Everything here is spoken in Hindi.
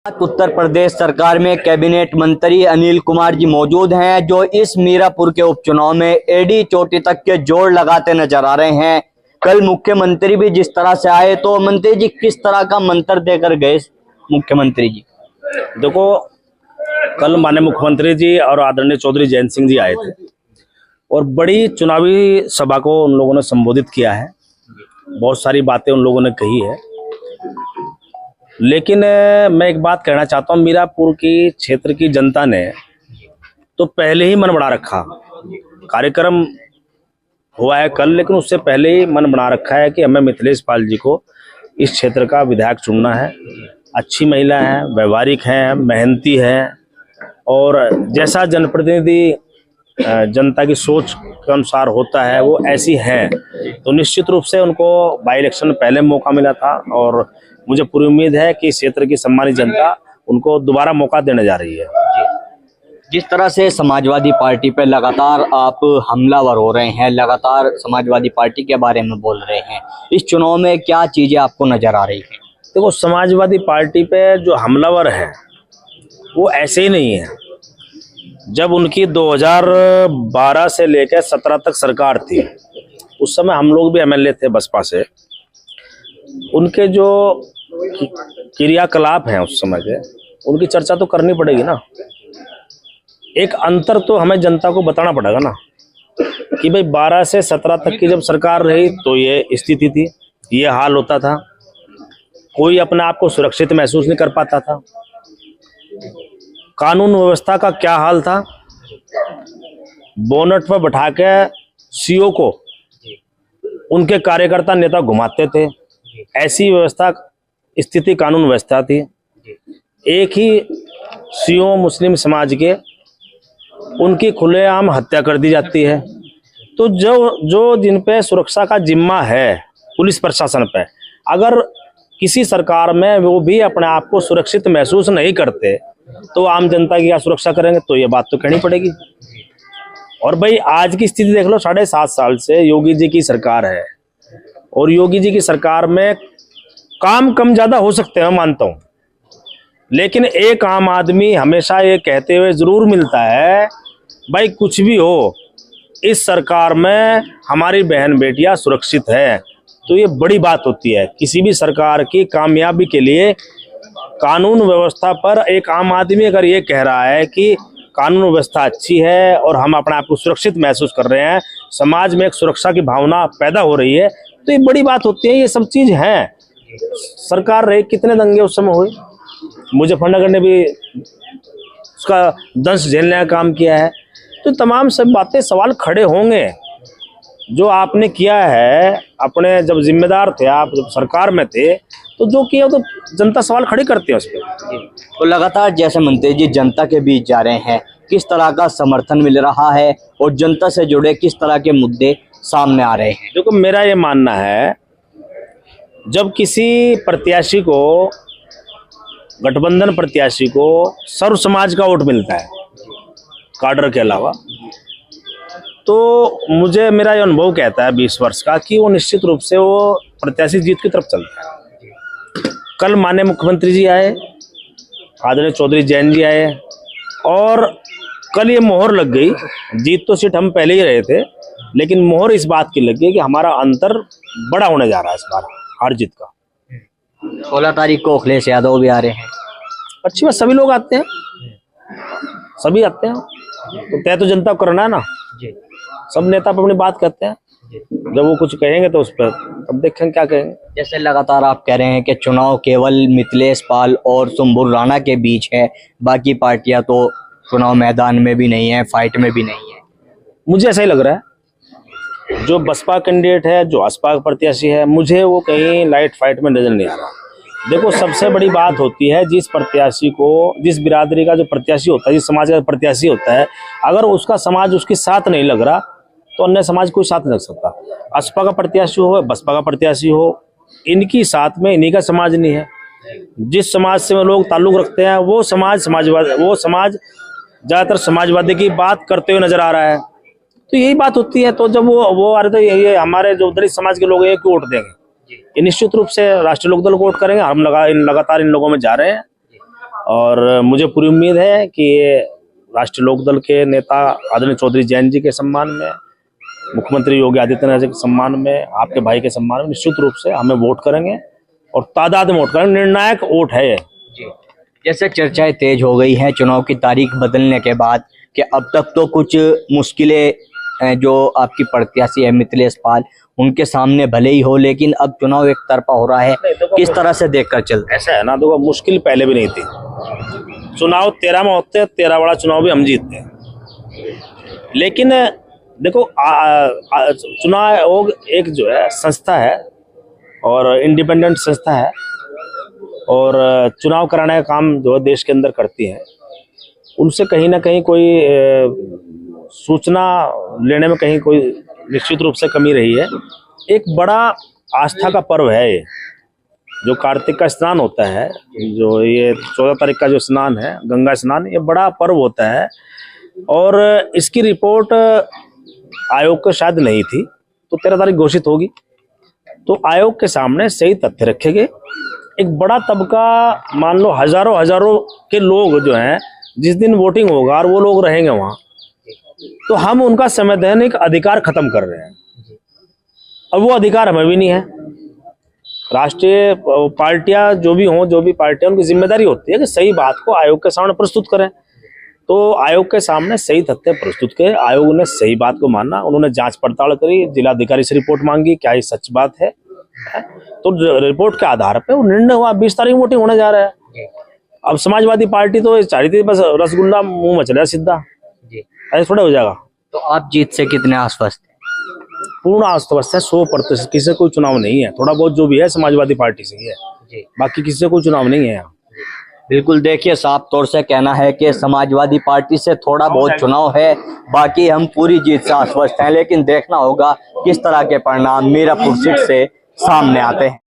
उत्तर प्रदेश सरकार में कैबिनेट मंत्री अनिल कुमार जी मौजूद हैं, जो इस मीरापुर के उपचुनाव में एडी चोटी तक के जोड़ लगाते नजर आ रहे हैं। कल मुख्यमंत्री भी जिस तरह से आए, तो मंत्री जी किस तरह का मंत्र देकर गए? मुख्यमंत्री जी देखो, कल माननीय मुख्यमंत्री जी और आदरणीय चौधरी जयंत सिंह जी आए थे और बड़ी चुनावी सभा को उन लोगों ने संबोधित किया है। बहुत सारी बातें उन लोगों ने कही है, लेकिन मैं एक बात कहना चाहता हूँ। मीरापुर की क्षेत्र की जनता ने तो पहले ही मन बना रखा, कार्यक्रम हुआ है कल, लेकिन उससे पहले ही मन बना रखा है कि हमें मिथिलेश पाल जी को इस क्षेत्र का विधायक चुनना है। अच्छी महिला है, व्यवहारिक है, मेहनती है और जैसा जनप्रतिनिधि जनता की सोच के अनुसार होता है वो ऐसी है। तो निश्चित रूप से उनको बाई इलेक्शन में पहले मौका मिला था और मुझे पूरी उम्मीद है कि इस क्षेत्र की सम्मानित जनता उनको दोबारा मौका देने जा रही है। जिस तरह से समाजवादी पार्टी पे लगातार आप हमलावर हो रहे हैं, लगातार समाजवादी पार्टी के बारे में बोल रहे हैं, इस चुनाव में क्या चीजें आपको नजर आ रही है? देखो, समाजवादी पार्टी पे जो हमलावर है वो ऐसे ही नहीं है। जब उनकी 2012 से लेकर 17 तक सरकार थी, उस समय हम लोग भी एमएलए थे बसपा से। उनके जो क्रियाकलाप हैं उस समय के, उनकी चर्चा तो करनी पड़ेगी ना। एक अंतर तो हमें जनता को बताना पड़ेगा ना कि भाई 12 से 17 तक की जब सरकार रही तो ये स्थिति थी, ये हाल होता था, कोई अपने आप को सुरक्षित महसूस नहीं कर पाता था। कानून व्यवस्था का क्या हाल था, बोनट पर बैठा के सीओ को उनके कार्यकर्ता नेता घुमाते थे, ऐसी व्यवस्था स्थिति कानून व्यवस्था थी। एक ही सीओ मुस्लिम समाज के, उनकी खुलेआम हत्या कर दी जाती है। तो जो जिन पे सुरक्षा का जिम्मा है पुलिस प्रशासन पे, अगर किसी सरकार में वो भी अपने आप को सुरक्षित महसूस नहीं करते तो आम जनता की क्या सुरक्षा करेंगे? तो ये बात तो कहनी पड़ेगी। और भाई आज की स्थिति देख लो, 7.5 साल से योगी जी की सरकार है और योगी जी की सरकार में काम कम ज्यादा हो सकते हैं, मैं मानता हूं, लेकिन एक आम आदमी हमेशा ये कहते हुए जरूर मिलता है, भाई कुछ भी हो इस सरकार में हमारी बहन बेटियां सुरक्षित है। तो ये बड़ी बात होती है। किसी भी सरकार की कामयाबी के लिए कानून व्यवस्था पर एक आम आदमी अगर ये कह रहा है कि कानून व्यवस्था अच्छी है और हम अपने आप को सुरक्षित महसूस कर रहे हैं, समाज में एक सुरक्षा की भावना पैदा हो रही है, तो ये बड़ी बात होती है। ये सब चीज है। सरकार रहे, कितने दंगे उस समय हुए, मुजफ्फरनगर ने भी उसका दंश झेलने का काम किया है। तो तमाम सब बातें, सवाल खड़े होंगे। जो आपने किया है अपने, जब जिम्मेदार थे आप, जब सरकार में थे, तो जो किया तो जनता सवाल खड़े करते हैं उस पर। तो लगातार जैसे मंत्री जी जनता के बीच जा रहे हैं, किस तरह का समर्थन मिल रहा है और जनता से जुड़े किस तरह के मुद्दे सामने आ रहे हैं? देखो, मेरा ये मानना है, जब किसी प्रत्याशी को, गठबंधन प्रत्याशी को सर्व समाज का वोट मिलता है काडर के अलावा, तो मुझे मेरा ये अनुभव कहता है 20 वर्ष का कि वो निश्चित रूप से वो प्रत्याशी जीत की तरफ चलता है। कल माननीय मुख्यमंत्री जी आए, आदरणीय चौधरी जयंत जी आए और कल ये मोहर लग गई। जीत तो सीट हम पहले ही रहे थे, लेकिन मोहर इस बात की लग गई कि हमारा अंतर बड़ा होने जा रहा है इस बार हार जीत का। 16 तारीख को अखिलेश यादव भी आ रहे हैं। अच्छी बात, सभी लोग आते हैं, सभी आते हैं। तो तय तो जनता को करना है ना। सब नेता अपनी बात कहते हैं, जब वो कुछ कहेंगे तो उस पर अब देखेंगे क्या कहेंगे। जैसे लगातार आप कह रहे हैं कि चुनाव केवल मिथिलेश पाल और सुंबुल राणा के बीच है, बाकी पार्टियां तो चुनाव मैदान में भी नहीं है, फाइट में भी नहीं है। मुझे ऐसा ही लग रहा है। जो बसपा कैंडिडेट है, जो असपा प्रत्याशी है, मुझे वो कहीं लाइट फाइट में नजर नहीं आ रहा। देखो, सबसे बड़ी बात होती है, जिस प्रत्याशी को, जिस बिरादरी का जो प्रत्याशी होता है, जिस समाज का प्रत्याशी होता है, अगर उसका समाज उसके साथ नहीं लग रहा तो अन्य समाज कोई साथ नहीं लग सकता। असपा का प्रत्याशी हो, बसपा का प्रत्याशी हो, इनकी साथ में इन्हीं का समाज नहीं है। जिस समाज से वो लोग ताल्लुक रखते हैं वो समाज ज्यादातर समाजवादी की बात करते हुए नजर आ रहा है। तो यही बात होती है। तो जब वो आ रहे थे, ये हमारे जो दलित समाज के लोग हैं क्यों वोट देंगे? ये निश्चित रूप से राष्ट्रीय लोकदल को वोट करेंगे। हम लगातार इन लोगों में जा रहे हैं और मुझे पूरी उम्मीद है कि ये राष्ट्रीय लोकदल के नेता आदरणीय चौधरी जयंत जी के सम्मान में, मुख्यमंत्री योगी आदित्यनाथ जी के सम्मान में, आपके भाई के सम्मान में निश्चित रूप से हमें वोट करेंगे और तादाद में वोट करेंगे। निर्णायक वोट है ये। जैसे चर्चाएं तेज हो गई हैं चुनाव की तारीख बदलने के बाद कि अब तक तो कुछ मुश्किलें जो आपकी प्रत्याशी है मिथिलेश पाल उनके सामने भले ही हो, लेकिन अब चुनाव एक तरफा हो रहा है, किस तरह से देखकर चलते? ऐसा है ना, देखो मुश्किल पहले भी नहीं थी। चुनाव 13 में होते, 13 बड़ा चुनाव भी हम जीतते हैं। लेकिन देखो चुनाव आयोग एक जो है संस्था है और इंडिपेंडेंट संस्था है और चुनाव कराने का काम जो देश के अंदर करती है, उनसे कहीं ना कहीं कोई सूचना लेने में कहीं कोई निश्चित रूप से कमी रही है। एक बड़ा आस्था का पर्व है ये, जो कार्तिक का स्नान होता है, जो ये 14 तारीख का जो स्नान है, गंगा स्नान, ये बड़ा पर्व होता है और इसकी रिपोर्ट आयोग को शायद नहीं थी, तो 13 तारीख घोषित होगी। तो आयोग के सामने सही तथ्य रखे गए। एक बड़ा तबका, मान लो हजारों के लोग जो हैं, जिस दिन वोटिंग होगा और वो लोग रहेंगे वहां, तो हम उनका संवैधानिक अधिकार खत्म कर रहे हैं। अब वो अधिकार हमें भी नहीं है। राष्ट्रीय पार्टियां जो भी हों, जो भी पार्टियां, उनकी जिम्मेदारी होती है कि सही बात को आयोग के सामने प्रस्तुत करें। तो आयोग के सामने सही तथ्य प्रस्तुत किए, आयोग ने सही बात को माना, उन्होंने जांच पड़ताल करी, जिलाधिकारी से रिपोर्ट मांगी, क्या ये सच बात है? तो रिपोर्ट के आधार पे वो निर्णय हुआ। 20 तारीख वोटिंग होने जा रहा है। अब समाजवादी पार्टी तो चाह रही थी बस रसगुल्ला मुंह में चला सीधा, ऐसे थोड़ा हो जाएगा। तो आप जीत से कितने आश्वस्त हैं? पूर्ण आश्वस्त है, 100%। किसी से कोई चुनाव नहीं है, थोड़ा बहुत जो भी है समाजवादी पार्टी से ही है, बाकी किसी से कोई चुनाव नहीं है यहाँ। बिल्कुल, देखिए साफ तौर से कहना है कि समाजवादी पार्टी से थोड़ा बहुत चुनाव है, बाकी हम पूरी जीत से आश्वस्त हैं। लेकिन देखना होगा किस तरह के परिणाम मीरापुर सीट से सामने आते हैं।